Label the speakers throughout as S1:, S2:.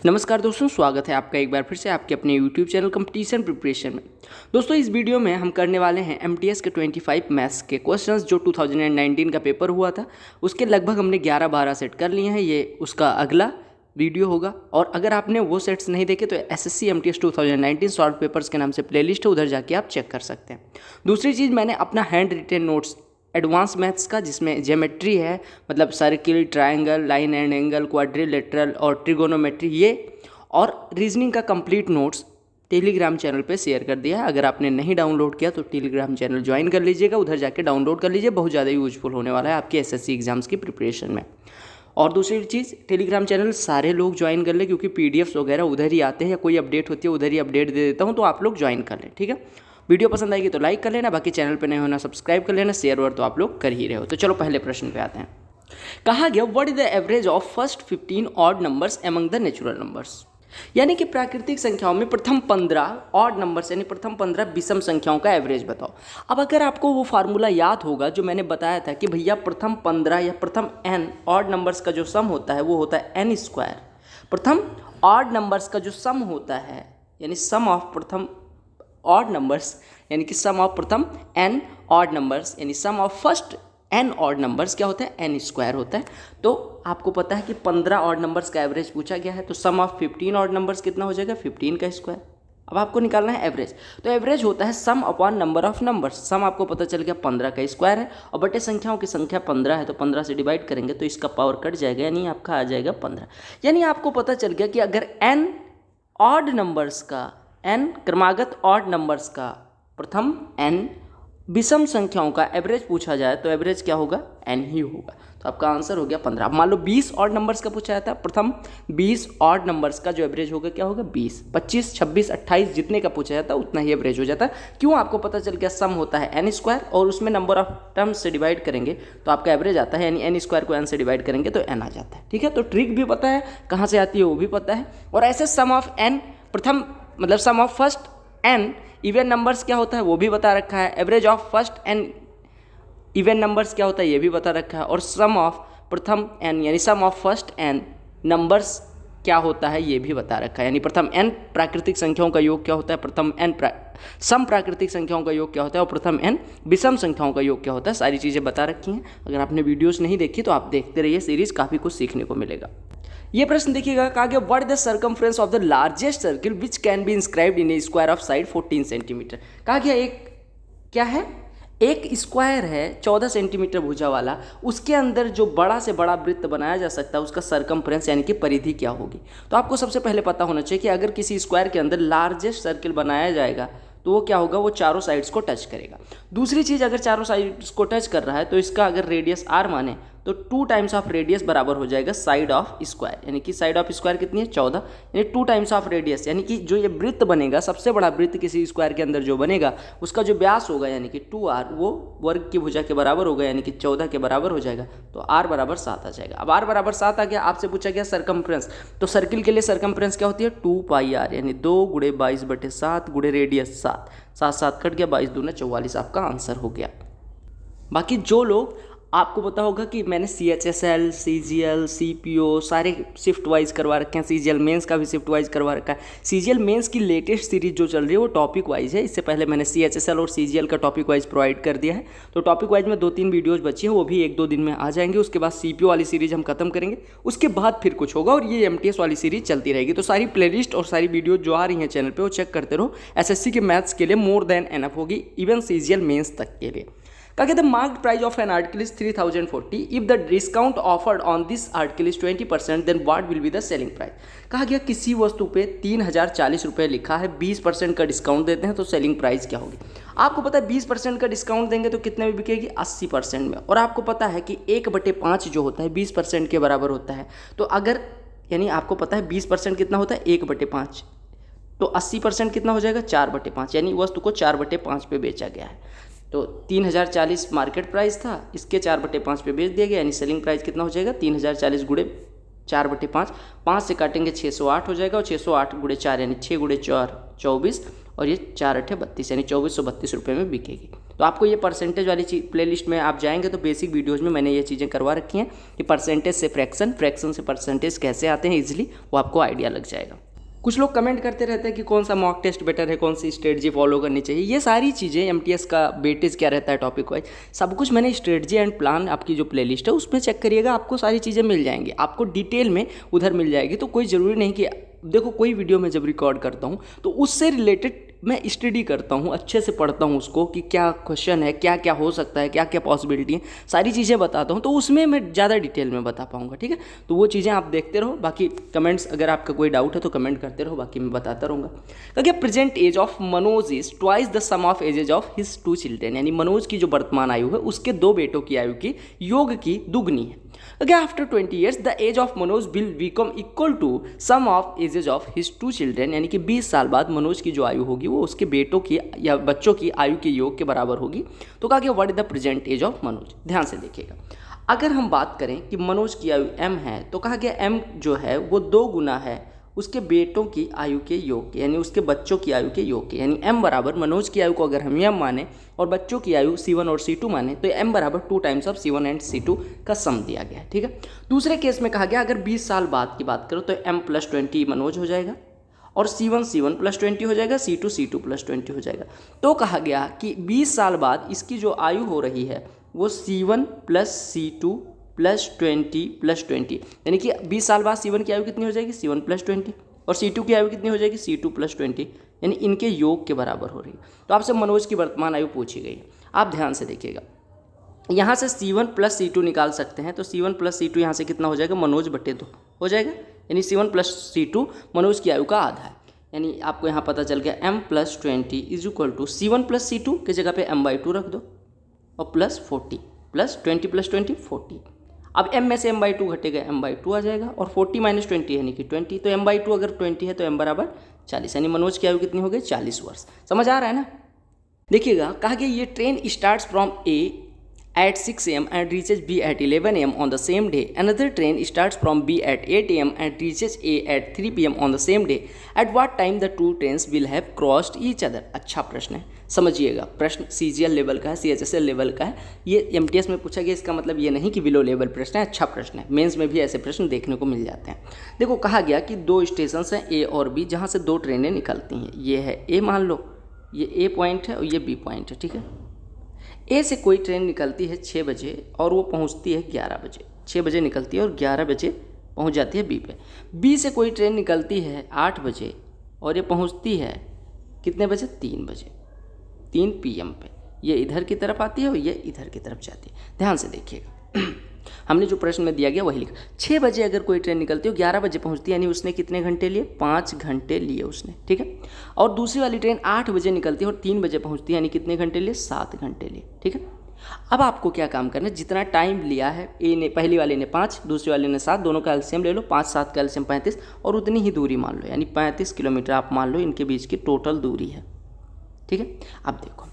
S1: नमस्कार दोस्तों, स्वागत है आपका एक बार फिर से आपके अपने YouTube चैनल कंपटीशन प्रिपरेशन में। दोस्तों, इस वीडियो में हम करने वाले हैं MTS के 25 मैथ्स के क्वेश्चंस जो 2019 का पेपर हुआ था। उसके लगभग हमने 11-12 सेट कर लिए हैं। ये उसका अगला वीडियो होगा। और अगर आपने वो सेट्स नहीं देखे तो SSC MTS 2019 शॉर्ट पेपर्स के नाम से प्लेलिस्ट है, उधर जाके आप चेक कर सकते हैं। दूसरी चीज़, मैंने अपना hand retain notes advance maths का, जिसमें ज्योमेट्री है, मतलब circle, triangle, line and angle, quadrilateral और ट्रिगोनोमेट्री, ये और रीजनिंग का कंप्लीट नोट्स टेलीग्राम चैनल पे शेयर कर दिया है। अगर आपने नहीं डाउनलोड किया तो टेलीग्राम चैनल ज्वाइन कर लीजिएगा, उधर जाके डाउनलोड कर लीजिए। बहुत ज़्यादा यूजफुल होने वाला है आपके SSC एग्जाम्स की प्रिपरेशन में। और दूसरी चीज़, टेलीग्राम चैनल सारे लोग ज्वाइन कर लें, क्योंकि PDFs वगैरह उधर ही आते हैं, या कोई अपडेट होती है उधर ही अपडेट दे देता हूँ, तो आप लोग ज्वाइन कर लें, ठीक है। वीडियो पसंद आएगी तो लाइक कर लेना, बाकी चैनल पे नए होना सब्सक्राइब कर लेना, शेयर और तो आप लोग कर ही रहे हो। तो चलो पहले प्रश्न पे आते हैं। कहा गया, what is the average of first 15 odd numbers among the natural numbers. यानी कि प्राकृतिक संख्याओं में प्रथम 15 ऑड नंबर्स, यानी प्रथम 15 विषम संख्याओं का एवरेज बताओ। अब अगर आपको वो फार्मूला याद होगा जो मैंने बताया था कि भैया प्रथम 15 या प्रथम n ऑड नंबर्स का जो सम होता है वो होता है n स्क्वायर। प्रथम ऑड नंबर्स का जो सम होता है, यानी सम ऑफ प्रथम ऑड नंबर्स, यानी कि सम ऑफ प्रथम n ऑड नंबर्स, यानी sum of first n odd numbers क्या होता है, n स्क्वायर होता है। तो आपको पता है कि 15 ऑड नंबर्स का एवरेज पूछा गया है, तो सम ऑफ 15 ऑड नंबर्स कितना हो जाएगा, 15 का स्क्वायर। अब आपको निकालना है एवरेज, तो एवरेज होता है sum upon number of numbers. Sum आपको पता चल गया 15 का स्क्वायर है, और बटे संख्याओं की संख्या 15 है, तो 15 से डिवाइड करेंगे तो इसका पावर कट जाएगा, यानी आपका आ जाएगा 15। यानी आपको पता चल गया कि अगर n ऑड नंबर्स का, n क्रमागत ऑड नंबर्स का, प्रथम n विषम संख्याओं का एवरेज पूछा जाए तो एवरेज क्या होगा, n ही होगा। तो आपका आंसर हो गया 15। अब मान लो 20 ऑड नंबर्स का पूछा जाता है, प्रथम 20 ऑड नंबर्स का जो एवरेज होगा क्या होगा, 20, 25, 26, 28 जितने का पूछा जाता है उतना ही एवरेज हो जाता है। क्यों, आपको पता चल गया सम होता है n स्क्वायर, और उसमें नंबर ऑफ टर्म्स से डिवाइड करेंगे तो आपका एवरेज आता है, यानी n स्क्वायर को n से डिवाइड करेंगे तो n आ जाता है, ठीक है। तो ट्रिक भी पता है, कहाँ से आती है वो भी पता है। और ऐसे सम ऑफ n प्रथम, मतलब sum of first n even numbers क्या होता है वो भी बता रखा है। Average of first n even numbers क्या होता है ये भी बता रखा है। और सम ऑफ प्रथम n, यानी sum of first n numbers क्या होता है ये भी बता रखा है। यानी प्रथम n प्राकृतिक संख्याओं का योग क्या होता है, प्रथम n सम प्राकृतिक संख्याओं का योग क्या होता है, और प्रथम n विषम संख्याओं का योग क्या होता है। सारी चीज़ें बता रखी हैं। अगर आपने वीडियोस नहीं देखी तो आप देखते रहिए सीरीज, काफ़ी कुछ सीखने को मिलेगा। ये प्रश्न देखिएगा, कहा गया what the circumference of the largest circle which can be inscribed in A square of side 14 centimetre. कहा गया एक क्या है, एक स्क्वायर है 14 सेंटीमीटर भुजा वाला, उसके अंदर जो बड़ा से बड़ा वृत्त बनाया जा सकता है उसका सर्कमफ्रेंस यानी कि परिधि क्या होगी। तो आपको सबसे पहले पता होना चाहिए कि अगर किसी स्क्वायर के अंदर लार्जेस्ट सर्किल बनाया जाएगा तो वो क्या होगा, वो चारों साइड्स को टच करेगा। दूसरी चीज़, अगर चारों साइड्स को टच कर रहा है तो इसका अगर रेडियस r माने तो 2 टाइम्स ऑफ रेडियस बराबर हो जाएगा साइड ऑफ स्क्वायर, यानी कि साइड ऑफ स्क्वायर कितनी है, 14, यानी 2 टाइम्स ऑफ रेडियस, यानी कि जो ये वृत्त बनेगा, सबसे बड़ा वृत्त किसी स्क्वायर के अंदर जो बनेगा उसका जो व्यास होगा यानी कि 2r, वो वर्ग की भुजा के बराबर होगा, यानी कि 14 के बराबर हो जाएगा। तो r बराबर 7 आ जाएगा। अब r बराबर 7 आ गया, आपसे पूछा गया सर्कमफ्रेंस, तो सर्किल के लिए सर्कमफ्रेंस क्या होती है, 2πr, यानी 2 × 22/7 × रेडियस 7, 7 7 कट गया, 22 दूना 44, आपका आंसर हो गया। बाकी जो लोग, आपको पता होगा कि मैंने CHSL, CGL, CPO सारे शिफ्ट वाइज करवा रखे हैं। CGL मेंस का भी शिफ्ट वाइज करवा रखा है। CGL मेंस की लेटेस्ट सीरीज जो चल रही है वो टॉपिक वाइज है। इससे पहले मैंने CHSL और CGL का टॉपिक वाइज प्रोवाइड कर दिया है। तो टॉपिक वाइज में 2-3 वीडियोज़ बची हैं, वो भी 1-2 दिन में आ जाएंगे। उसके बाद CPO वाली सीरीज हम खत्म करेंगे, उसके बाद फिर कुछ होगा, और ये MTS वाली सीरीज चलती रहेगी। तो सारी प्लेलिस्ट और सारी वीडियो जो आ रही हैं चैनल पर वो चेक करते रहो। SSC के मैथ्स के लिए मोर देन एनफ होगी, इवन CGL मेंस तक के लिए। कहा the marked price of an article is 3040, if the discount offered on this article is 20%, then what will be the selling price. कहा गया किसी वस्तु पे 3040 रुपये लिखा है, 20% का डिस्काउंट देते हैं तो सेलिंग प्राइस क्या होगी। आपको पता है 20% का डिस्काउंट देंगे तो कितने में बिकेगी, 80% में। और आपको पता है कि 1/5 जो होता है 20% के बराबर होता है। तो अगर, यानी आपको पता है 20% कितना होता है, 1/5, तो 80% कितना हो जाएगा, 4/5, यानी वस्तु को 4/5 पे बेचा गया है। तो 3040 मार्केट प्राइस था, इसके 4/5 पे बेच दिया गया, यानी सेलिंग प्राइस कितना हो जाएगा, 3040 × 4/5, 5 से काटेंगे 608 हो जाएगा, और 608 × 4 यानी 6 × 4 24, और ये 4 8 32, यानी 2432 रुपये में बिकेगी। तो आपको ये परसेंटेज वाली प्लेलिस्ट में आप जाएंगे तो बेसिक वीडियोज़ में मैंने ये चीज़ें करवा रखी हैं कि परसेंटेज से फ्रैक्शन, फ्रैक्शन से परसेंटेज कैसे आते हैं ईजिली, वो आपको आइडिया लग जाएगा। कुछ लोग कमेंट करते रहते हैं कि कौन सा मॉक टेस्ट बेटर है, कौन सी स्ट्रेटजी फॉलो करनी चाहिए। ये सारी चीज़ें एमटीएस का वेटेज क्या रहता है टॉपिक वाइज, सब कुछ मैंने स्ट्रेटजी एंड प्लान आपकी जो प्लेलिस्ट है उसमें चेक करिएगा, आपको सारी चीज़ें मिल जाएंगी, आपको डिटेल में उधर मिल जाएगी। तो कोई ज़रूरी नहीं कि देखो कोई वीडियो मैं जब रिकॉर्ड करता हूँ तो उससे रिलेटेड मैं स्टडी करता हूँ, अच्छे से पढ़ता हूँ उसको कि क्या क्वेश्चन है, क्या क्या हो सकता है, क्या क्या पॉसिबिलिटी है, सारी चीज़ें बताता हूँ, तो उसमें मैं ज़्यादा डिटेल में बता पाऊँगा। ठीक है, तो वो चीज़ें आप देखते रहो। बाकी कमेंट्स अगर आपका कोई डाउट है तो कमेंट करते रहो, बाकी मैं बताता रहूँगा। क्योंकि present age of Manoj is twice the sum of ages of his 2 children, यानी मनोज की जो वर्तमान आयु है उसके 2 बेटों की आयु की योग की दुगनी है। Okay, after 20 years, the age of Manoj will become equal to sum of ages of his 2 children, यानी कि 20 साल बाद मनोज की जो आयु होगी वो उसके बेटों की या बच्चों की आयु के योग के बराबर होगी। तो कहा गया what is the present age of Manoj. ध्यान से देखिएगा, अगर हम बात करें कि मनोज की आयु m है तो कहा गया m जो है वो 2 गुना है उसके बेटों की आयु के योग के, यानी उसके बच्चों की आयु के योग के, यानी m बराबर मनोज की आयु को अगर हम m माने और बच्चों की आयु C1 और C2 माने तो m बराबर 2 times of C1 and C2 का सम दिया गया है। ठीक है, दूसरे केस में कहा गया अगर 20 साल बाद की बात करो तो m + 20 मनोज हो जाएगा और C1 + 20 हो जाएगा, C2 + 20 हो जाएगा। तो कहा गया कि 20 साल बाद इसकी जो आयु हो रही है वो C1 + C2 + 20 + 20, यानी कि 20 साल बाद C1 की आयु कितनी हो जाएगी, C1 + 20, और C2 की आयु कितनी हो जाएगी, C2 + 20, यानी इनके योग के बराबर हो रही है। तो आपसे मनोज की वर्तमान आयु पूछी गई है। आप ध्यान से देखिएगा, यहाँ से C1 + C2 निकाल सकते हैं, तो C1 + C2 यहाँ से कितना हो जाएगा, मनोज बटे 2 हो जाएगा, यानी C1 + C2 मनोज की आयु का आधा है। यानी आपको यहाँ पता चल गया m + 20 = C1 + C2 की जगह पे m/2 रख दो और +40 +20 + 20 40। अब m में से m/2 घटेगा, m/2 आ जाएगा, और 40 - 20 यानी कि 20, तो m/2 अगर 20 है तो m बराबर 40, यानी मनोज की आयु कितनी हो गई, 40 वर्ष। समझ आ रहा है ना। देखिएगा, कहा गया ये train starts from A at 6 AM and reaches B at 11 AM on the same day. Another train starts from B at 8 AM and reaches A at 3 PM on the same day. At what time the two trains will have crossed each other? अच्छा प्रश्न है, समझिएगा। प्रश्न CGL level का है, CHSL level का है। ये MTS में पूछा गया, इसका मतलब ये नहीं कि बिलो लेवल प्रश्न है, अच्छा प्रश्न है। मेंस में भी ऐसे प्रश्न देखने को मिल जाते हैं। देखो, कहा गया कि 2 स्टेशन हैं A और B जहाँ से 2 ट्रेनें निकलती हैं। ये है A, मान लो ये A पॉइंट है और ये B पॉइंट है। ठीक है, ए से कोई ट्रेन निकलती है 6 बजे और वो पहुंचती है 11 बजे, 6 बजे निकलती है और 11 बजे पहुंच जाती है बी पे। बी से कोई ट्रेन निकलती है 8 बजे और ये पहुंचती है कितने बजे, 3 बजे, 3 PM पे। ये इधर की तरफ आती है और ये इधर की तरफ जाती है। ध्यान से देखिएगा, हमने जो प्रश्न में दिया गया वही लिखा। 6 बजे अगर कोई ट्रेन निकलती है 11 बजे पहुंचती है, यानी उसने कितने घंटे लिए, 5 घंटे लिए उसने। ठीक है, और दूसरी वाली ट्रेन 8 बजे निकलती है और 3 बजे पहुंचती है, यानी कितने घंटे लिए, 7 घंटे लिए। ठीक है, अब आपको क्या काम करना है, जितना टाइम लिया है ए ने, पहली वाले ने 5, दूसरी वाले ने 7, दोनों का एलसीएम ले लो, 5 7 का एलसीएम 35, और उतनी ही दूरी मान लो, यानी 35 किलोमीटर आप मान लो इनके बीच की टोटल दूरी है। ठीक है, अब देखो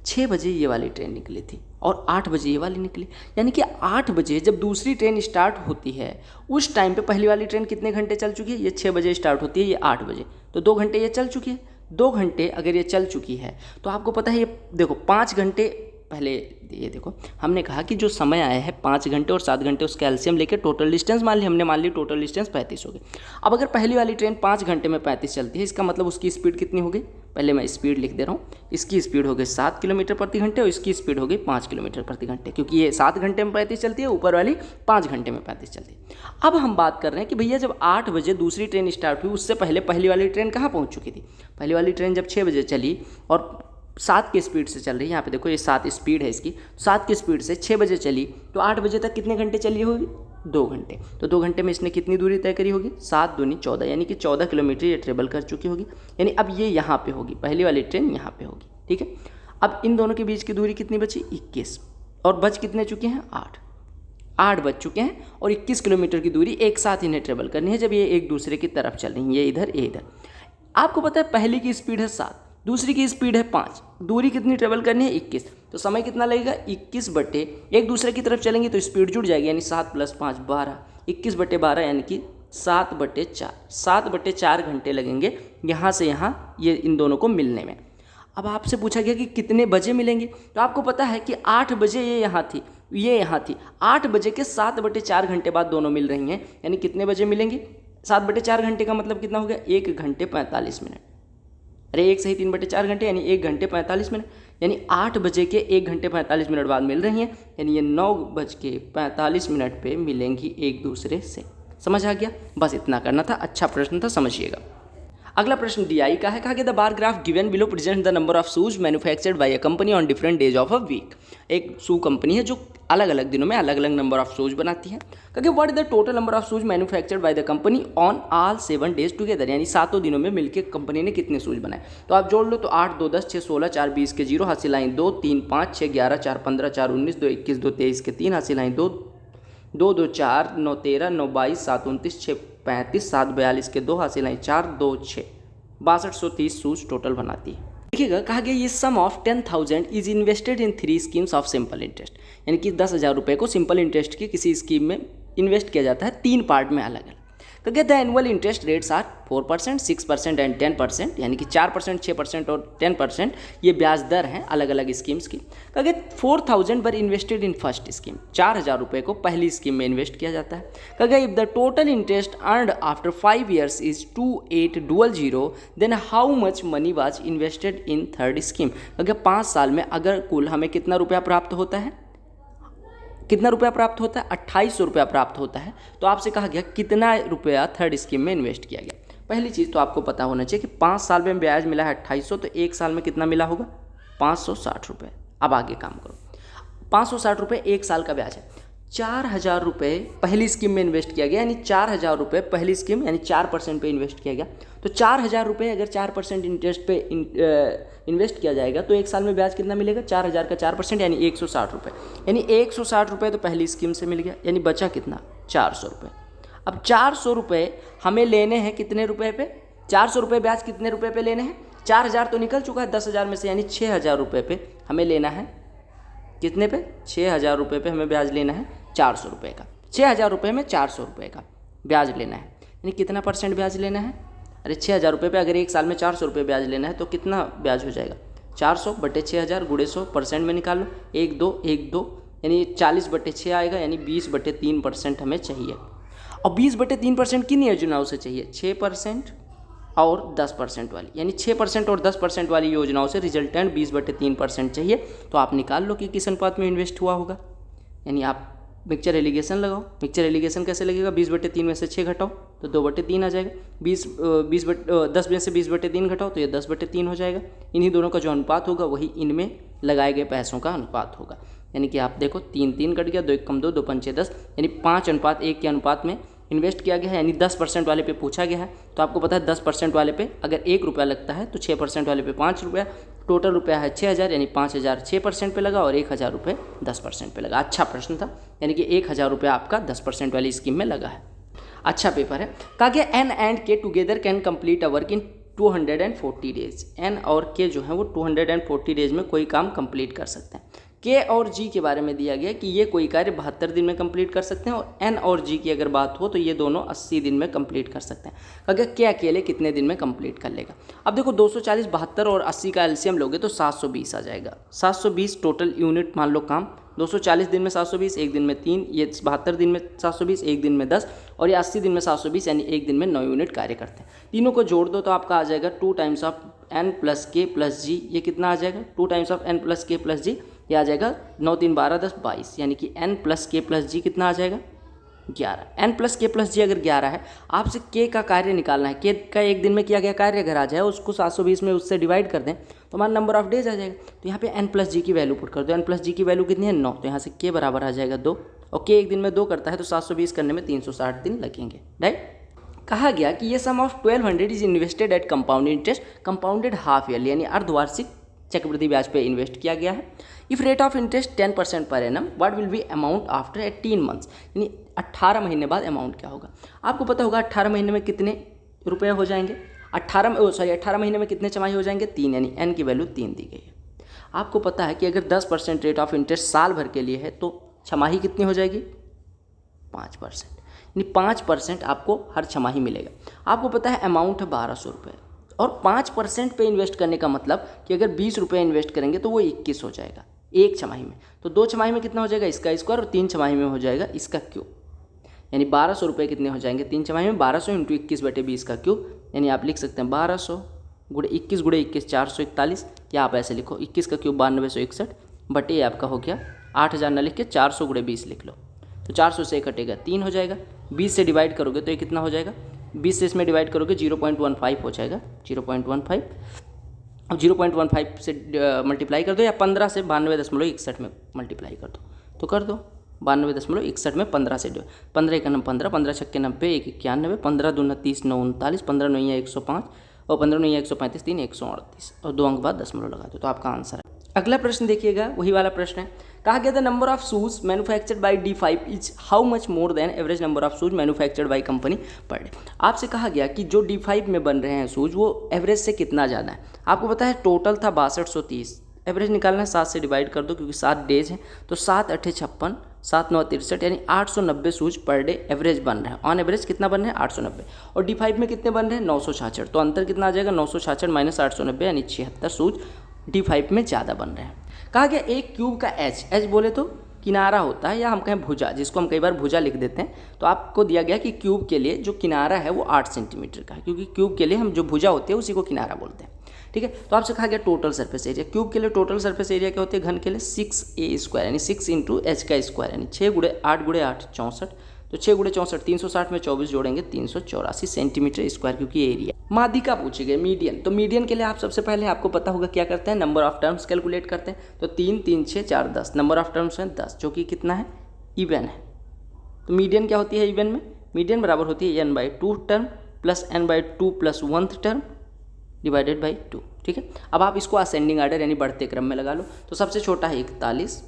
S1: 6 बजे ये वाली ट्रेन निकली थी और 8 बजे ये वाली निकली, यानी कि 8 बजे जब दूसरी ट्रेन स्टार्ट होती है उस टाइम पे पहली वाली ट्रेन कितने घंटे चल चुकी है, ये 6 बजे स्टार्ट होती है, ये 8 बजे, तो 2 घंटे ये चल चुकी है। 2 घंटे अगर ये चल चुकी है तो आपको पता है ये देखो 5 घंटे पहले, ये देखो हमने कहा कि जो समय आया है 5 घंटे और 7 घंटे, उसका एलसीएम लेके टोटल डिस्टेंस मान ली, हमने मान ली टोटल डिस्टेंस 35 हो गई। अब अगर पहली वाली ट्रेन 5 घंटे में 35 चलती है, इसका मतलब उसकी स्पीड कितनी हो गई, पहले मैं स्पीड लिख दे रहा हूँ। इसकी स्पीड हो गई 7 किलोमीटर प्रति घंटे और इसकी स्पीड हो गई 5 किलोमीटर प्रति घंटे, क्योंकि ये 7 घंटे में 35 चलती है, ऊपर वाली 5 घंटे में 35 चलती है। अब हम बात कर रहे हैं कि भैया जब 8 बजे दूसरी ट्रेन स्टार्ट हुई उससे पहले पहली वाली ट्रेन कहाँ पहुँच चुकी थी। पहली वाली ट्रेन जब 6 बजे चली और 7 की स्पीड से चल रही है, यहाँ पे देखो ये 7 स्पीड है इसकी, 7 की स्पीड से 6 बजे चली तो 8 बजे तक कितने घंटे चली होगी, 2 घंटे। तो 2 घंटे में इसने कितनी दूरी तय करी होगी, 7 दूनी 14, यानी कि 14 किलोमीटर ये ट्रेवल कर चुकी होगी। यानी अब ये यहाँ पे होगी, पहली वाली ट्रेन यहाँ पे होगी। ठीक है, अब इन दोनों के बीच की दूरी कितनी बची, 21, और बच कितने चुके हैं, 8 बच चुके हैं, और 21 किलोमीटर की दूरी एक साथ इन्हें ट्रेवल करनी है जब ये एक दूसरे की तरफ चल रही है, ये इधर ये इधर। आपको पता है पहली की स्पीड है 7, दूसरी की स्पीड है 5, दूरी कितनी ट्रेवल करनी है, 21, तो समय कितना लगेगा, 21 बटे, एक दूसरे की तरफ चलेंगे तो स्पीड जुड़ जाएगी, यानी 7 + 5 12, 21 बटे 12 यानी कि 7 बटे 4 घंटे लगेंगे यहाँ से यहाँ ये इन दोनों को मिलने में। अब आपसे पूछा गया कि कितने बजे मिलेंगे, तो आपको पता है कि 8 बजे ये यहाँ थी, ये यहाँ थी, 8 बजे के 7/4 घंटे बाद दोनों मिल रही हैं, यानी कितने बजे मिलेंगे? 7/4 घंटे का मतलब कितना हो गया? 1 घंटे 45 मिनट। अरे 1 सही 3/4 घंटे यानी 1 घंटे 45 मिनट, यानी 8 बजे के 1 घंटे 45 मिनट बाद मिल रही हैं, यानी ये 9:45 पे मिलेंगी एक दूसरे से। समझ आ गया? बस इतना करना था। अच्छा प्रश्न था, समझिएगा। अगला प्रश्न DI का है। कहा गया the bar graph given below present the number of shoes manufactured by a company on different days of a week. एक शू कंपनी है जो अलग अलग दिनों में अलग अलग नंबर ऑफ शूज बनाती है। कहा गया what is the total number of shoes manufactured by the company on all 7 days together, यानी 7 दिनों में मिलकर कंपनी ने कितने शूज बनाए। तो आप जोड़ लो तो 8 2 10 6 16 4 20 के 0 हासिल आएँ 2 3 5 6 11 4 15 4 19 2 21 2 23 के 3 हासिल आएँ 2 2 2 4 9 13 9 22 7 29 6 35 7 42 के 2 हासिल आएँ 4 2 6 6230 शूज टोटल बनाती है। देखिएगा कहा गया ये sum of 10,000 is invested in 3 schemes of simple interest, यानी कि 10,000 रुपये को सिंपल इंटरेस्ट की किसी स्कीम में इन्वेस्ट किया जाता है 3 पार्ट में अलग अलग। तो कहते हैं annual interest rates are 4%, 6% and 10%, यानी कि 4%, 6% और 10% ये ब्याज दर हैं अलग अलग स्कीम्स की। कहते 4,000 वर इन्वेस्टेड इन फर्स्ट स्कीम, 4,000 रुपये को पहली स्कीम में इन्वेस्ट किया जाता है। कहते if the total interest earned after 5 years is 2800 then how much money was invested in third scheme. कहते 5 साल में अगर कुल हमें कितना रुपया प्राप्त होता है, कितना रुपया प्राप्त होता है? 2800 रुपया प्राप्त होता है। तो आपसे कहा गया कितना रुपया थर्ड स्कीम में इन्वेस्ट किया गया। पहली चीज़ तो आपको पता होना चाहिए कि 5 साल में ब्याज मिला है 2800, तो 1 साल में कितना मिला होगा? 560 रुपये। अब आगे काम करो, 560 रुपये 1 साल का ब्याज है। 4,000 रुपये पहली स्कीम में इन्वेस्ट किया गया, यानी 4,000 रुपये पहली स्कीम यानी 4% पे इन्वेस्ट किया गया। तो 4,000 रुपये अगर 4% इंटरेस्ट पे इन्वेस्ट किया जाएगा तो 1 साल में ब्याज कितना मिलेगा? 4,000 का 4% यानी 160 रुपये, यानी 160 रुपये तो पहली स्कीम से मिल गया, यानी बचा कितना? 400 रुपये। अब 400 रुपये हमें लेने हैं कितने रुपये पे? 400 रुपये ब्याज कितने रुपये पे लेने हैं? 4,000 तो निकल चुका है 10,000 में से, यानी 6,000 रुपये पे हमें लेना है। कितने पे? 6,000 रुपये पे हमें ब्याज लेना है 400 रुपये का। 6,000 रुपये में 400 रुपये का ब्याज लेना है, यानी कितना % ब्याज लेना है? अरे 6,000 रुपये पे अगर 1 साल में 400 रुपये ब्याज लेना है तो कितना ब्याज हो जाएगा? 400 बटे 6,000 गुणे 100 % में निकाल लो, 1 2 1 2, यानी 40/6 आएगा, यानी 20/3% हमें चाहिए। और 20/3% किन योजनाओं से चाहिए? 6% और 10% वाली, यानी 6% और 10% वाली योजनाओं से रिजल्टेंट 20/3% चाहिए। तो आप निकाल लो कि किस अनुपात में इन्वेस्ट हुआ होगा, यानी आप मिक्सचर एलिगेशन लगाओ। मिक्सचर एलिगेशन कैसे लगेगा? 20/3 में से 6 घटाओ तो 2/3 आ जाएगा। 10 में से 20/3 घटाओ तो ये 10/3 हो जाएगा। इन्हीं दोनों का जो अनुपात होगा वही इनमें लगाए गए पैसों का अनुपात होगा, यानी कि आप देखो 3 3 कट गया, 2 1 कम 2 2 5 6 10, यानी 5:1 के अनुपात में इन्वेस्ट किया गया है, यानी 10% वाले पे पूछा गया है। तो आपको पता है 10% वाले पे अगर 1 रुपया लगता है तो 6% वाले पे 5 रुपया, टोटल रुपया है 6,000, यानी 5,000 6% पे लगा और 1,000 रुपये 10% पे लगा। अच्छा प्रश्न था, यानी कि 1,000 रुपया आपका 10% वाली स्कीम में लगा है। अच्छा पेपर है। कहा गया N and K together can complete a work in 240 days. N और के जो है वो 240 डेज में कोई काम कंप्लीट कर सकते हैं। के और जी के बारे में दिया गया कि ये कोई कार्य 72 दिन में कंप्लीट कर सकते हैं, और एन और जी की अगर बात हो तो ये दोनों 80 दिन में कंप्लीट कर सकते हैं। अगर के अकेले कितने दिन में कंप्लीट कर लेगा? अब देखो 240, 72 और 80 का एलसीएम लोगे तो 720 आ जाएगा। 720 टोटल यूनिट मान लो काम। 240 दिन में 720, एक दिन में 3, ये 72 दिन में 720, एक दिन में 10, और ये 80 दिन में 720, यानी एक दिन में 9 यूनिट कार्य करते हैं। तीनों को जोड़ दो तो आपका आ जाएगा 2 टाइम्स ऑफ एन प्लस के प्लस जी। ये कितना आ जाएगा? 2 टाइम्स ऑफ एन प्लस के प्लस जी, ये आ जाएगा 9 3 12 10 22, यानी कि एन प्लस के प्लस जी कितना आ जाएगा? 11। एन प्लस के प्लस जी अगर 11 है, आपसे के का कार्य निकालना है। के का एक दिन में किया गया कार्य अगर आ जाए, उसको 720 में उससे डिवाइड कर दें तो हमारा नंबर ऑफ डेज आ जाएगा। तो यहाँ पे एन प्लस जी की वैल्यू पुट कर दो। एन प्लस जी की वैल्यू कितनी है? 9। तो यहाँ से के बराबर आ जाएगा 2, और के एक दिन में 2 करता है तो 720 करने में 360 दिन लगेंगे, राइट। कहा गया कि ये sum of 1200 is invested at compound interest compounded half yearly, यानी अर्धवार्षिक चक्रवृद्धि ब्याज पे इन्वेस्ट किया गया है। If rate of interest 10% per annum, what will B amount after 18 months, यानी 18 महीने बाद अमाउंट क्या होगा? आपको पता होगा 18 महीने में कितने रुपए हो जाएंगे? 18 महीने में कितने छमाही हो जाएंगे? 3, यानी एन की वैल्यू 3 दी गई है। आपको पता है कि अगर 10% रेट ऑफ इंटरेस्ट साल भर के लिए है तो छमाही कितनी हो जाएगी? 5%, यानी 5% आपको हर छमाही मिलेगा। आपको पता है अमाउंट है 1200 रुपये, और 5% पे इन्वेस्ट करने का मतलब कि अगर 20 रुपये इन्वेस्ट करेंगे तो वो 21 हो जाएगा एक छमाही में। तो 2 छमाही में कितना हो जाएगा इसका स्क्वायर, और 3 छमाही में हो जाएगा इसका क्यूब। यानी 1200 रुपये कितने हो जाएंगे 3 छमाही में, 1200 इंटू 21/20 का क्यूब। यानी आप लिख सकते हैं 1200 गुणे 21 441, या आप ऐसे लिखो 21 का क्यूब 9261 बटे ये आपका हो गया 8000 न लिख के 400 गुणे 20 लिख लो। तो 400 से कटेगा 3 हो जाएगा, 20 से डिवाइड करोगे तो ये कितना हो जाएगा, 20 से इसमें डिवाइड करोगे 0.15 हो जाएगा, 0.15। अब 0.15 से मल्टीप्लाई कर दो, या 15 से 92.61 में मल्टीप्लाई कर दो, तो कर दो 92.61 में 15 से 15 एक 15, 15 छक्के 90, 1 91, 15 दूना 30, 9 39, 15 9 105 और 15 9 135, 3 138 और 2 अंक बाद दशमलव लगा दो, तो आपका आंसर है। अगला प्रश्न देखिएगा, वही वाला प्रश्न है। कहा गया था number of shoes manufactured bye D5 is how much more than average number of shoes manufactured by company per day. आपसे कहा गया कि जो D5 में बन रहे हैं शूज वो एवरेज से कितना ज़्यादा है। आपको पता है टोटल था 6230, एवरेज निकालना है 7 से डिवाइड कर दो क्योंकि 7 डेज हैं, तो 7 8 56, 7 9 63, यानी 890 शूज पर डे एवरेज बन रहे हैं। ऑन एवरेज कितना बन रहे हैं 890, और D5 में कितने बन रहे हैं 966, तो अंतर कितना आ जाएगा 966 माइनस 890 यानी 76 शूज D5 में ज़्यादा बन रहे हैं। कहा गया एक क्यूब का एच बोले तो किनारा होता है, या हम कहें भुजा, जिसको हम कई बार भुजा लिख देते हैं। तो आपको दिया गया कि क्यूब के लिए जो किनारा है वो 8 सेंटीमीटर का है, क्योंकि क्यूब के लिए हम जो भुजा होती है उसी को किनारा बोलते हैं। ठीक है, तो आपसे कहा गया टोटल सरफेस एरिया। क्यूब के लिए टोटल सरफेस एरिया क्या होती है, घन के लिए 6a² यानी 6 इंटू एच का स्क्वायर, यानी 6 गुणे 8 गुणे 8 64, तो 6 गुणे 64 360 में 24 जोड़ेंगे 384 सेंटीमीटर स्क्वायर, क्योंकि एरिया। माध्यिका पूछी गई मीडियन, तो मीडियन के लिए आप सबसे पहले आपको पता होगा क्या करते हैं, नंबर ऑफ टर्म्स कैलकुलेट करते हैं। तो 3 3 6 4 10, नंबर ऑफ टर्म्स हैं 10, जो कि कितना है इवन है। तो मीडियन क्या होती है इवन में, मीडियन बराबर होती है n/2 term plus n/2 plus 1th term divided by 2। ठीक है, अब आप इसको असेंडिंग आर्डर यानी बढ़ते क्रम में लगा लो। तो सबसे छोटा है 41,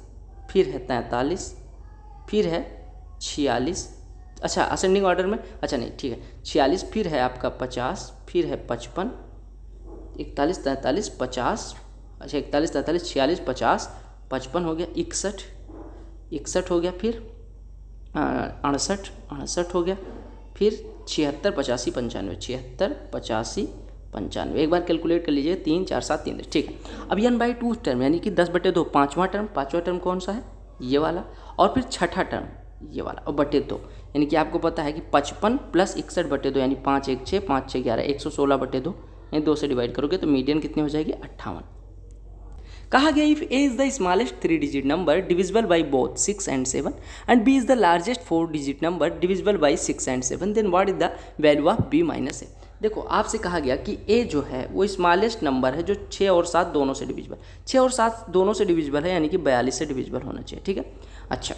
S1: फिर है 43, फिर है 46, अच्छा असेंडिंग ऑर्डर में, अच्छा नहीं ठीक है 46, फिर है आपका 50, फिर है 55, 41 43 50, अच्छा 41 43 46 50 55 हो गया, 61 हो गया, फिर 68 हो गया, फिर 76 85 95, 76 85 95। एक बार कैलकुलेट कर लीजिए 3 4 7 3 ठीक है। अब n/2 टर्म यानी कि 10/2, पाँचवा टर्म कौन सा है ये वाला, और फिर छठा टर्म ये वाला, और बटे 2, यानी कि आपको पता है कि 55 प्लस 61/2 यानी 5 1 6 5 6 11 116/2, यानी 2 से डिवाइड करोगे तो मीडियन कितनी हो जाएगी 58। कहा गया if a is the smallest 3 digit number divisible by both 6 and 7 and b is the largest 4 digit number divisible by 6 and 7, then what is the value of b minus a। देखो आपसे कहा गया कि a जो है वो smallest number है जो 6 और 7 दोनों से डिविजिबल, 6 और 7 दोनों से डिविजिबल है, यानी कि 42 से डिविजिबल होना चाहिए। ठीक है, अच्छा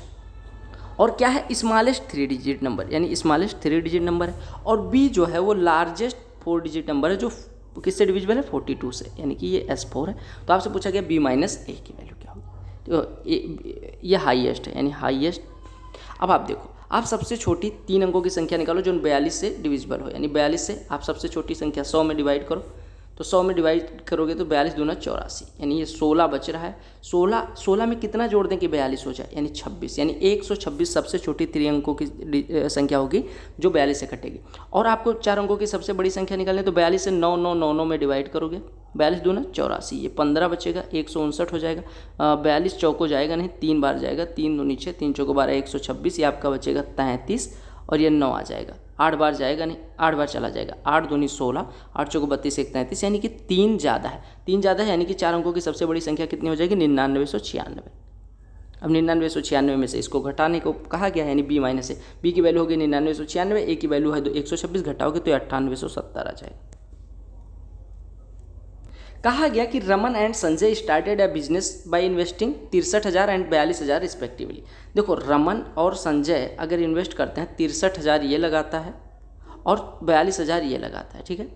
S1: और क्या है स्मॉलेस्ट 3 डिजिट नंबर, यानी स्मॉलेस्ट 3 डिजिट नंबर है, और b जो है वो लार्जेस्ट 4 डिजिट नंबर है जो किससे डिविजिबल है 42 से, यानी कि ये S4 है। तो आपसे पूछा गया b माइनस a की वैल्यू क्या होगी, तो ये हाईएस्ट है यानी हाईएस्ट। अब आप देखो आप सबसे छोटी 3 अंकों की संख्या निकालो जो 42 से डिविजिबल हो, यानी 42 से आप सबसे छोटी संख्या 100 में डिवाइड करो, तो 100 में डिवाइड करोगे तो 42 दूना 84, यानी ये 16 बच रहा है। 16 में कितना जोड़ दें कि 42 हो जाए, यानी 26, यानी 126 सबसे छोटी 3 अंकों की संख्या होगी जो 42 से कटेगी। और आपको 4 अंकों की सबसे बड़ी संख्या निकालनी है, तो 42 से 9 9 9 9 में डिवाइड करोगे, 42 दूना 84, ये 15 बचेगा, 159 हो जाएगा। 42 चौको जाएगा नहीं, 3 बार जाएगा, 3 दूनी 6 3 चौको 12 126, ये आपका बचेगा 33, और ये 9 आ जाएगा, 8 बार जाएगा नहीं, 8 बार चला जाएगा, 8 दूनी 16, 8 चौको 32 1 33, यानी कि 3 ज़्यादा है, 3 ज़्यादा है, यानी कि 4 अंकों की सबसे बड़ी संख्या कितनी हो जाएगी 9996। अब 9996 में से इसको घटाने को कहा गया है, यानी b माइनस ए, b की वैल्यू होगी 9996, a की वैल्यू है 126, घटाओगे तो 9870 आ जाएगा। कहा गया कि Raman and Sanjay started a business by investing 63,000 and 42,000 respectively. देखो रमन और संजय अगर इन्वेस्ट करते हैं 63,000 ये लगाता है और 42,000 ये लगाता है। ठीक है,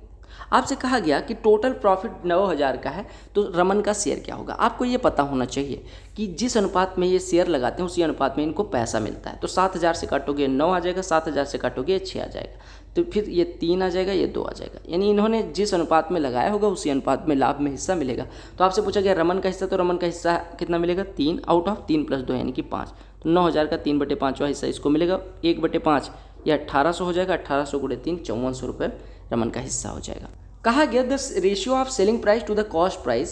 S1: आपसे कहा गया कि टोटल प्रॉफिट 9,000 का है, तो रमन का शेयर क्या होगा। आपको ये पता होना चाहिए कि जिस अनुपात में ये शेयर लगाते हैं उसी अनुपात में इनको पैसा मिलता है। तो 7,000 से काटोगे 9 आ जाएगा, 7,000 से काटोगे 6 आ जाएगा, तो फिर ये 3 आ जाएगा, ये 2 आ जाएगा, यानी इन्होंने जिस अनुपात में लगाया होगा उसी अनुपात में लाभ में हिस्सा मिलेगा। तो आपसे पूछा गया रमन का हिस्सा, तो रमन का हिस्सा कितना मिलेगा 3 आउट ऑफ 3 प्लस 2 यानी कि 5, तो 9,000 का 3/5वां हिस्सा इसको मिलेगा। 1/5 या 1800 हो जाएगा, 1800 गुणे 3 5400 रुपये रमन का हिस्सा हो जाएगा। कहा गया the ratio of selling price to the cost price,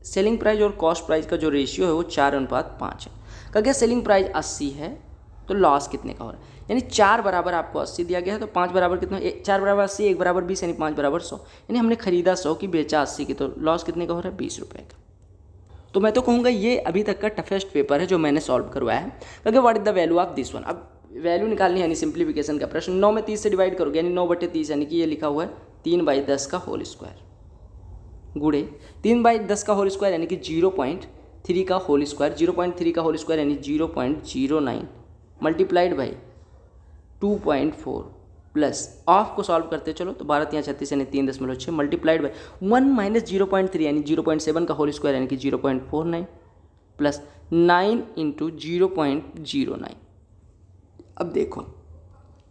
S1: selling price और कॉस्ट प्राइस का जो रेशियो है वो 4:5 है। कहा गया सेलिंग प्राइस 80 है तो लॉस कितने का हो रहा है, यानी 4 बराबर आपको 80 दिया गया है तो 5 बराबर कितना, 4 बराबर 80, 1 बराबर 20 यानी 5 बराबर 100, यानी हमने खरीदा 100 की बेचा 80 की, तो लॉस कितने का हो रहा है 20 रुपये का। तो मैं तो कहूँगा ये अभी तक का टफेस्ट पेपर है जो मैंने सॉल्व करवाया है। क्योंकि what is the value of this one, अब वैल्यू निकालनी है यानी सिंप्लीफिकेशन का प्रश्न। 9 में 30 से डिवाइड करोगे यानी 9/30 यानी कि ये लिखा हुआ है 3/10 का होल स्क्वायर गुड़े 3/10 का होल स्क्वायर यानी कि 0.3 का होल स्क्वायर, 0.3 का होल स्क्वायर यानी 0.09 मल्टीप्लाइड बाई 2.4 प्लस ऑफ को सॉल्व करते चलो तो 12×3=36 यानी 3.6 मल्टीप्लाइड बाई 1 माइनस 0.3 यानी 0.7 का होल स्क्वायर यानी कि 0.49 प्लस 9 इंटू 0.09। अब देखो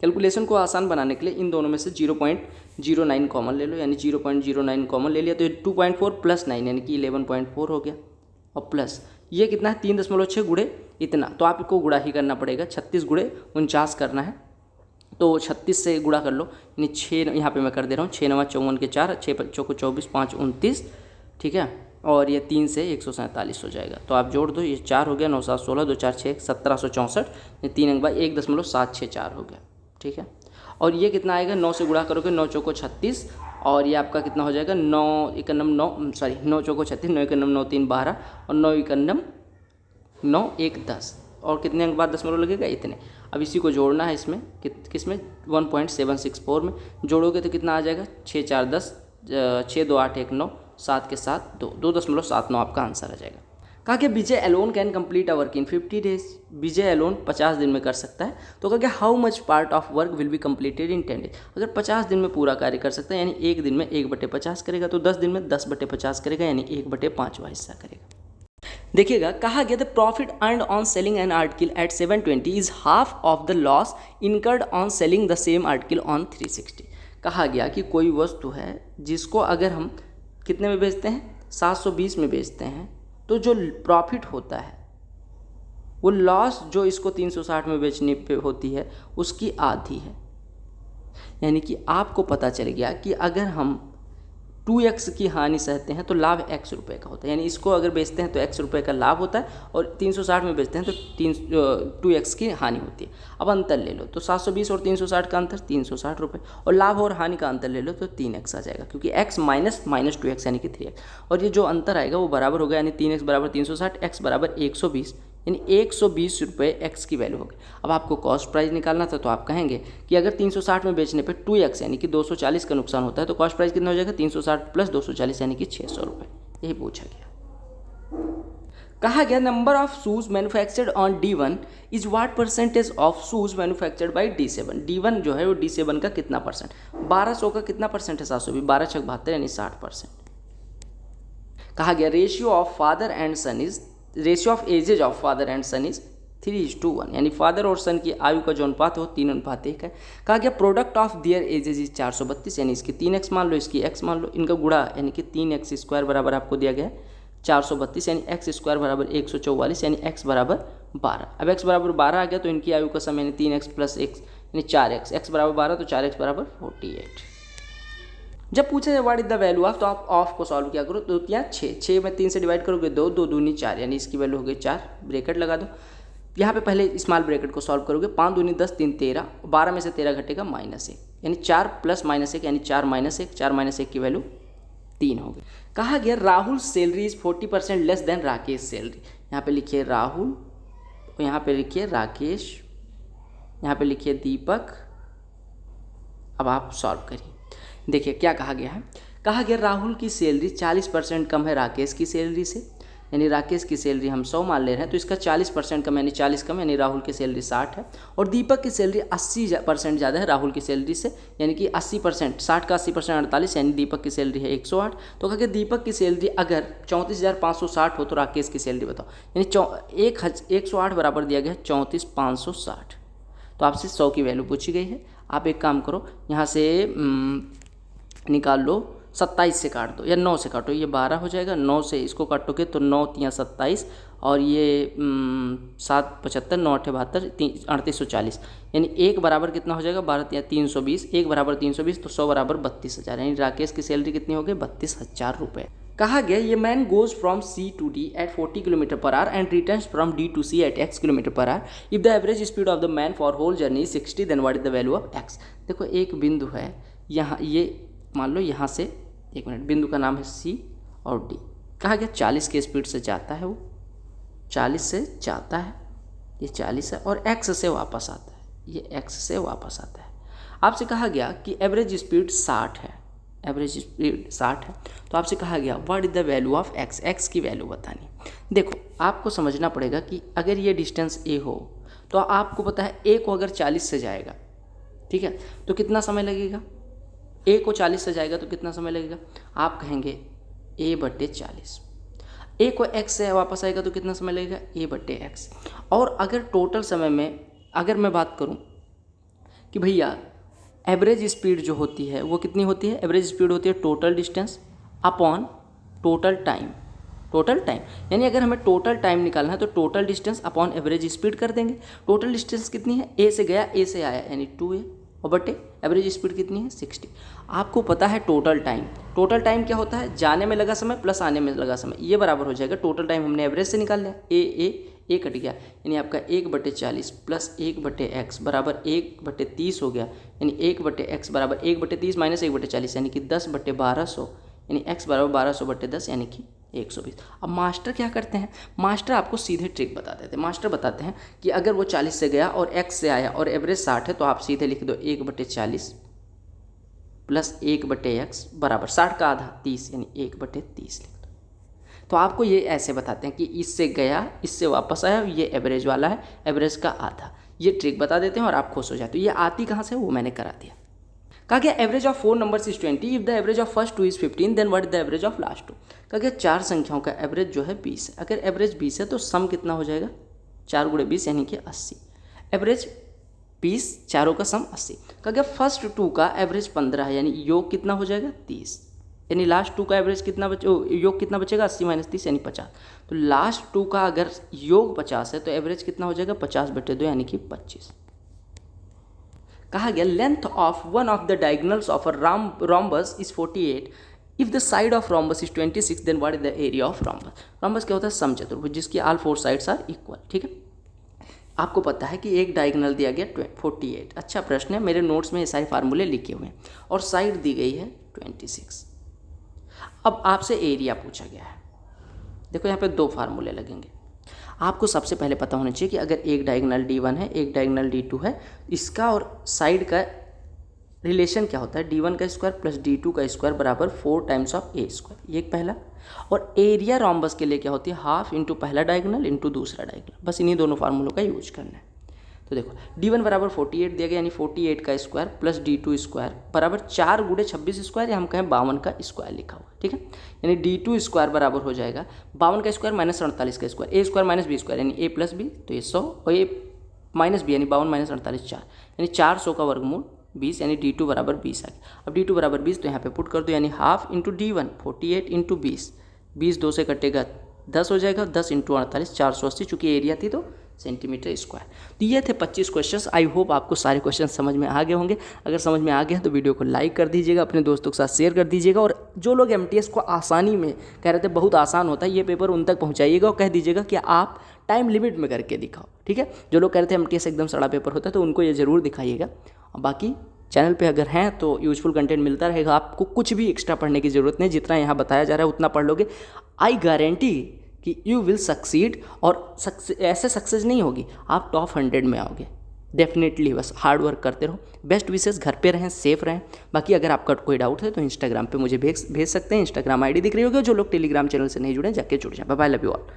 S1: कैलकुलेशन को आसान बनाने के लिए इन दोनों में से 0.09 कॉमन ले लो, यानी 0.09 कॉमन ले लिया तो 2.4 प्लस 9 यानी कि 11.4 हो गया, और प्लस ये कितना है 3.6 गुड़े इतना, तो आपको गुड़ा ही करना पड़ेगा, 36 गुड़े 49 करना है, तो 36 से गुड़ा कर लो यानी 6, यहाँ पे मैं कर दे रहा हूँ 6 9 54 के 4, 6 5 24 5 29, ठीक है, और ये 3 से 147 हो जाएगा, तो आप जोड़ दो, ये 4 हो गया, 9 7 16 2 4 6 1764, ये 3 अंक बाई 1.764 हो गया, ठीक है। और ये कितना आएगा 9 से गुणा करोगे 9 चौको 36, और ये आपका कितना हो जाएगा 9 चौको 36, 9 1 9 3 12 और 9 1 9 1 10, और कितने अंक बाद दशमलव लगेगा इतने। अब इसी को जोड़ना है इसमें किसमें 1.764 में जोड़ोगे तो कितना आ जाएगा 6 4 10 6 2 8 1 9 7 के 7 2 2.79 आपका आंसर आ जाएगा। कहा कि Vijay alone can complete a work in 50 days, Vijay alone 50 दिन में कर सकता है, तो कहा कि how much part of work will be completed in 10 days, अगर 50 दिन में पूरा कार्य कर सकता है यानी एक दिन में 1/50 करेगा, तो 10 दिन में 10/50 करेगा यानी 1/5वां हिस्सा करेगा। देखिएगा कहा गया the profit earned on selling an article at 720 is half of the loss incurred on selling the same article on 360। कहा गया कि कोई वस्तु है जिसको अगर हम कितने में बेचते हैं 720 में बेचते हैं, तो जो प्रॉफिट होता है वो लॉस जो इसको 360 में बेचने पे होती है उसकी आधी है, यानी कि आपको पता चल गया कि अगर हम 2x की हानि सहते हैं तो लाभ x रुपये का होता है, यानी इसको अगर बेचते हैं तो x रुपये का लाभ होता है और 360 में बेचते हैं तो 2x की हानि होती है। अब अंतर ले लो तो 720 और 360 का अंतर 360 रुपये, और लाभ और हानि का अंतर ले लो तो 3x आ जाएगा, क्योंकि x माइनस 2x यानी कि 3x, और ये जो अंतर आएगा वो बराबर होगा, यानी 3x बराबर 360, x बराबर 120, यानी 120 रुपये x की वैल्यू होगी। अब आपको कॉस्ट प्राइस निकालना था तो आप कहेंगे कि अगर 360 में बेचने पे 2x यानी कि 240 का नुकसान होता है तो कॉस्ट प्राइस कितना हो जाएगा 360 प्लस 240 यानी कि 600 रुपये, यही पूछा गया। कहा गया number of shoes manufactured on D1 is what percentage of shoes manufactured by D7, D1 जो है वो D7 का कितना परसेंट, 1200 का कितना परसेंट है 720, 12 6 72 यानी 60%। कहा गया ratio of father and son is, ratio of ages of father and son is 3:1, यानी फादर और सन की आयु का जो अनुपात है वो 3:1 है। कहा गया product of their ages is 432, यानी इसकी 3x मान लो इसकी x मान लो, इनका गुणा यानी कि 3x² बराबर आपको दिया गया है 432, यानी x² बराबर 144, यानी x बराबर 12। अब x बराबर 12 आ गया तो इनकी आयु का सम यानी 3x प्लस x यानी 4x, x बराबर 12 तो 4x बराबर 48। जब पूछा जाए what is the value of, तो आप ऑफ को सॉल्व किया करो, 2 3 6 में 3 से डिवाइड करोगे 2 2 दूनी 4, यानी इसकी वैल्यू हो गई 4, ब्रैकेट लगा दो। यहाँ पे पहले स्मॉल ब्रैकेट को सॉल्व करोगे 5 दूनी 10 3 13, 12 में से 13 घटेगा -1, यानी 4 प्लस -1 यानी 4 -1, 4 -1 की वैल्यू 3 हो गई। कहा गया Rahul salary is 40% less than Rakesh salary, यहाँ पे लिखिए राहुल, यहाँ पे लिखिए राकेश, यहाँ पे लिखिए दीपक। अब आप सॉल्व करिए, देखिए क्या कहा गया है। कहा गया राहुल की सैलरी 40% कम है राकेश की सैलरी से, यानी राकेश की सैलरी हम 100 मान ले रहे हैं तो इसका 40% कम यानी 40 कम, यानी राहुल की सैलरी 60 है, और दीपक की सैलरी 80% ज़्यादा है राहुल की सैलरी से, यानी कि 80%, 60 का 80% 48, यानी दीपक की सैलरी है 108। तो कहा गया दीपक की सैलरी अगर 34,560 हो तो राकेश की सैलरी बताओ, यानी 108 बराबर दिया गया है 34,560। तो आपसे 100 की वैल्यू पूछी गई है। आप एक काम करो, यहाँ से निकाल लो 27 से काट दो या 9 से काटो, ये 12 हो जाएगा। 9 से इसको काटोगे तो 9 तियाँ 27 और ये 7 75 9 8 72 3840, यानी 1 बराबर कितना हो जाएगा 12 तियाँ 320, 1 बराबर 320 तो 100 बराबर 32,000, यानी राकेश की सैलरी कितनी हो गई 32,000 रुपये। कहा गया ये man goes from C to D at 40 kilometre per hour and returns from D to C at x kilometre per hour. If the average speed of the man for whole journey 60 then what is the value of x। देखो एक बिंदु है यहाँ, ये मान लो यहाँ से, एक मिनट, बिंदु का नाम है सी और डी। कहा गया 40 के स्पीड से जाता है, वो 40 से जाता है, ये 40 है, और x से वापस आता है, ये x से वापस आता है। आपसे कहा गया कि एवरेज स्पीड 60 है, एवरेज स्पीड 60 है, तो आपसे कहा गया what is the value of x, x की वैल्यू बतानी। देखो आपको समझना पड़ेगा कि अगर ये डिस्टेंस a हो तो आपको पता है a को अगर 40 से जाएगा, ठीक है, तो कितना समय लगेगा, a को 40 से जाएगा तो कितना समय लगेगा, आप कहेंगे a/40, a को x से वापस आएगा तो कितना समय लगेगा a/x। और अगर टोटल समय में अगर मैं बात करूं कि भैया एवरेज स्पीड जो होती है वो कितनी होती है, एवरेज स्पीड होती है total distance upon total time, total time, यानी अगर हमें टोटल टाइम निकालना है तो total distance upon average speed कर देंगे। टोटल डिस्टेंस कितनी है, a से गया a से आया यानी 2a, और बटे एवरेज स्पीड कितनी है 60। आपको पता है टोटल टाइम, टोटल टाइम क्या होता है, जाने में लगा समय प्लस आने में लगा समय, ये बराबर हो जाएगा टोटल टाइम हमने एवरेज से निकाल लिया, ए कट गया, यानी आपका 1/40 प्लस 1/x बराबर 1/30 हो गया, यानी 1/x बराबर 1/30 माइनस 1/40 यानी कि 10/1200, यानी x बराबर 1200/10 यानी कि 120। अब मास्टर क्या करते हैं, मास्टर आपको सीधे ट्रिक बता देते हैं। मास्टर बताते हैं कि अगर वो 40 से गया और x से आया और एवरेज 60 है तो आप सीधे लिख दो 1/40 प्लस 1/x बराबर 60 का आधा 30, यानी 1/30 लिख दो। तो आपको ये ऐसे बताते हैं कि इससे गया इससे वापस आया, ये एवरेज वाला है, एवरेज का आधा, ये ट्रिक बता देते हैं और आप खुश हो जाते हो। ये आती कहाँ से वो मैंने करा दिया। कहा गया average of 4 numbers is 20, if the average of first 2 is 15 then what is the average of last 2। कहा गया 4 संख्याओं का एवरेज जो है 20 है, अगर एवरेज 20 है तो सम कितना हो जाएगा 4 × 20 यानी कि 80, एवरेज 20 चारों का सम 80। कहा गया फर्स्ट 2 का एवरेज 15 है, यानी योग कितना हो जाएगा 30, यानी लास्ट 2 का एवरेज कितना योग कितना बचेगा 80 - 30 यानी 50। तो लास्ट 2 का अगर योग 50 है तो एवरेज कितना हो जाएगा 50/2 यानी कि 25। कहा गया length of one of the diagonals of a rhombus is 48, if the side of rhombus is 26 then what is the area of rhombus। rhombus क्या होता है, समचतुर्भुज जिसकी ऑल 4 साइड्स आर इक्वल, ठीक है। आपको पता है कि एक डायगोनल दिया गया 48, अच्छा प्रश्न है, मेरे नोट्स में ये सारे फार्मूले लिखे हुए हैं, और साइड दी गई है 26। अब आपसे एरिया पूछा गया है, देखो यहाँ पे 2 फार्मूले लगेंगे। आपको सबसे पहले पता होना चाहिए कि अगर एक डायगोनल D1 है एक डायगोनल D2 है, इसका और साइड का रिलेशन क्या होता है, D1 का स्क्वायर प्लस D2 का स्क्वायर बराबर 4 टाइम्स ऑफ A स्क्वायर, ये एक पहला। और एरिया रोम्बस के लिए क्या होती है, हाफ इंटू पहला डायगोनल इंटू दूसरा डायगोनल, बस इन्हीं दोनों फार्मूलों का यूज करना है। तो देखो D1 बराबर 48 दिया गया, यानी 48 का स्क्वायर प्लस D2 स्क्वायर बराबर 4 × 26 स्क्वायर, या हम कहें 52 का स्क्वायर लिखा हुआ, ठीक है। यानी D2 स्क्वायर बराबर हो जाएगा 52 का स्क्वायर माइनस 48 का स्क्वायर, ए स्क्वायर माइनस बी स्क्वायर यानी a प्लस बी, तो ये 100 और ये माइनस बी यानी 52 माइनस 48 4, यानी 400 का वर्गमूल 20, यानी D2 बराबर 20 आ गया। अब D2 बराबर 20 तो यहाँ पे पुट कर दो, यानी हाफ इंटू D1 48 इंटू 20, 20 2 से कटेगा 10 हो जाएगा, 10 इंटू 48 480, चूँकि एरिया थी तो सेंटीमीटर स्क्वायर। तो ये थे 25 क्वेश्चंस। आई होप आपको सारे क्वेश्चन समझ में आ गए होंगे। अगर समझ में आ गए हैं तो वीडियो को लाइक कर दीजिएगा, अपने दोस्तों के साथ शेयर कर दीजिएगा, और जो लोग MTS को आसानी में कह रहे थे बहुत आसान होता है, ये पेपर उन तक पहुँचाइएगा और कह दीजिएगा कि आप टाइम लिमिट में करके दिखाओ, ठीक है। जो लोग कह रहे थे MTS एकदम सड़ा पेपर होता है तो उनको ये ज़रूर दिखाइएगा। बाकी चैनल पे अगर हैं तो यूजफुल कंटेंट मिलता रहेगा, आपको कुछ भी एक्स्ट्रा पढ़ने की ज़रूरत नहीं, जितना यहाँ बताया जा रहा है उतना पढ़ लोगे, आई गारंटी कि यू विल सक्सीड। और ऐसे सक्सेस नहीं होगी, आप टॉप 100 में आओगे डेफिनेटली, बस हार्ड वर्क करते रहो। बेस्ट विशेस, घर पे रहें, सेफ रहें। बाकी अगर आपका कोई डाउट है तो इंस्टाग्राम पे मुझे भेज सकते हैं, इंस्टाग्राम ID दिख रही होगी। जो लोग टेलीग्राम चैनल से नहीं जुड़े जाके जुड़ जाए। Bye bye, love you all.